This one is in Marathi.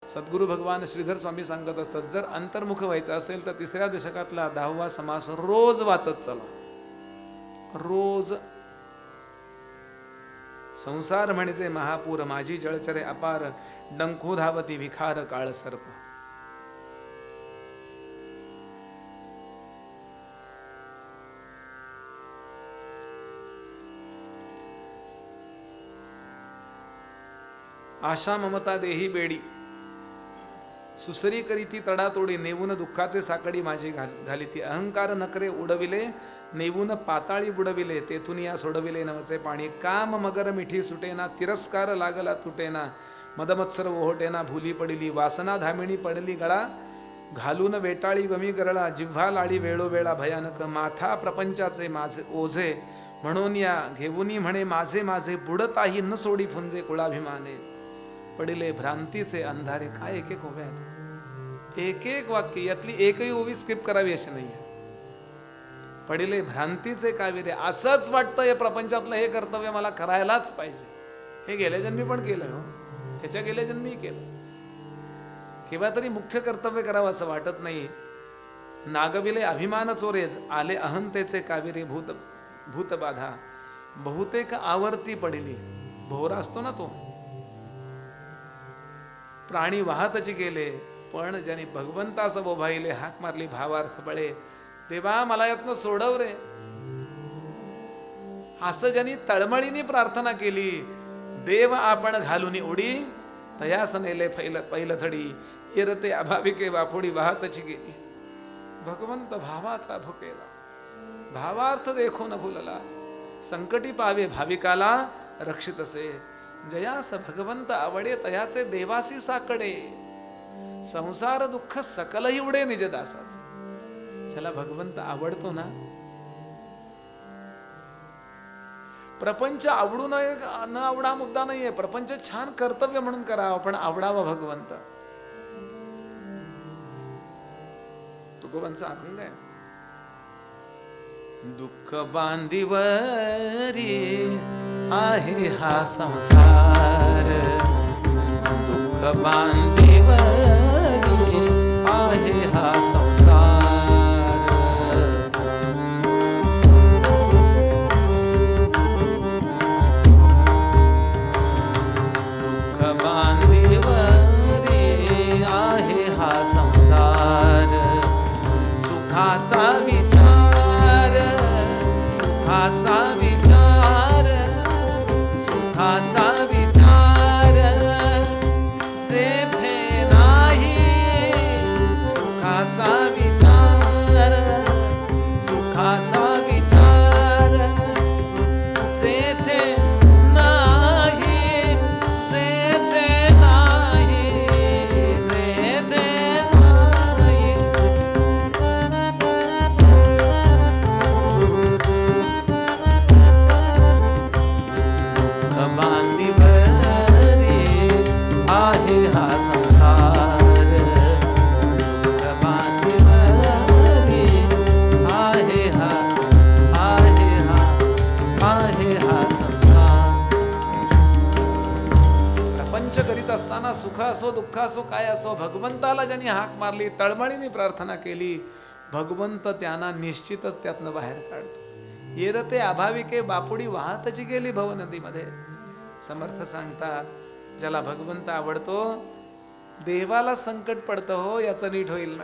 सद्गुरू भगवान श्रीधर स्वामी सांगत असतात, जर अंतर्मुख व्हायचं असेल तर 3ऱ्या दशकातला 10वा समास रोज वाचत चला. रोज. संसार म्हणजे महापूर, माझी जळचरे अपार, डंखू धावती विखार काळ सर्प. आशा ममता देही बेडी, सुसरी करीती तडातोडी, नेवून दुःखाचे साकडी माझी घालिती. अहंकार नकरे उडविले, नेवून पाताळी बुडविले, तेथून या सोडविले नवचे पाणी. काम मगर मिठी सुटेना, तिरस्कार लागला तुटेना, मदमत्सर ओहोटेना, भुली पडिली, वासना धामिणी पडली गळा, घालून वेटाळी वमी गरळा, जिव्हा लाळी वेळोवेळा भयानक. माथा प्रपंचाचे माझे ओझे, म्हणून या घेऊनी म्हणे माझे माझे, बुडताही न सोडी फुंजे कुळाभिमाने. पडिले भ्रांतीचे अंधारे. काय एक एक उभे आहेत, एक एक वाक्य, यातली एकही उभी स्किप करावी अशी नाही. पडिले भ्रांतीचे काविरे. असंच वाटतं या प्रपंचातलं हे कर्तव्य मला करायलाच पाहिजे. हे गेल्या जन्मी पण केलं हो, त्याच्या गेल्या जन्मी केलं. केव्हा तरी मुख्य कर्तव्य करावं असं वाटत नाही. नागविले अभिमान चोरेज, आले अहंतेचे काविरे भूत भूतबाधा. बहुतेक आवर्ती पडिली. भोवरा असतो ना तो, प्राणी वाहतची गेले, पण ज्यांनी भगवंतास बोभाईले, हाक मारली भावार्थ बळे, देवा मला यातनं सोडव रे. असं ज्यांनी तळमळीने प्रार्थना केली, देव आपण घालून उडी, तयास नेले पैलथडी, येरते अभाविके वाफोडी वाहतची गेली. भगवंत भावाचा भुकेला, भावार्थ देखो न भुलला, संकटी पावे भाविकाला रक्षित असे. जयास भगवंत आवडे, तयाचे देवासी साकडे, संसार दुःख सकलही उडे निजदासाच. ज्याला भगवंत आवडतो ना, प्रपंच आवडू नये न आवडा मुद्दा नाहीये. प्रपंच छान कर्तव्य म्हणून करावं, पण आवडावा भगवंत. तुकोबांचा अभंग आहे, दुःख बांधिवरी आहे हा संसार, दुःख बांधिवरी आहे हा संसार. दुःख बांधिवरी आहे हा संसार, सुखाचा विचार, सुखाचा विचार, सुखाचा विचार सेथे नाही, सुखाचा विचार, सुखाचा विचार सेथे नाही, सेथे नाही, सेथे नाही. बांधिवरी आहे हा संसार, बांधिवरी आहे हा, आहे हा, आहे हा संसार. प्रपंच करीत असताना सुख असो दुःख असो काय असो, भगवंताला ज्यांनी हाक मारली, तळमळीने प्रार्थना केली, भगवंत त्यांना निश्चितच त्यातनं बाहेर काढतो. येरते अभाविके बापुडी वाहतची गेली भवनदीमध्ये. समर्थ सांगतात, ज्याला भगवंत आवडतो, देवाला संकट पडतं हो, याचं नीट होईल ना.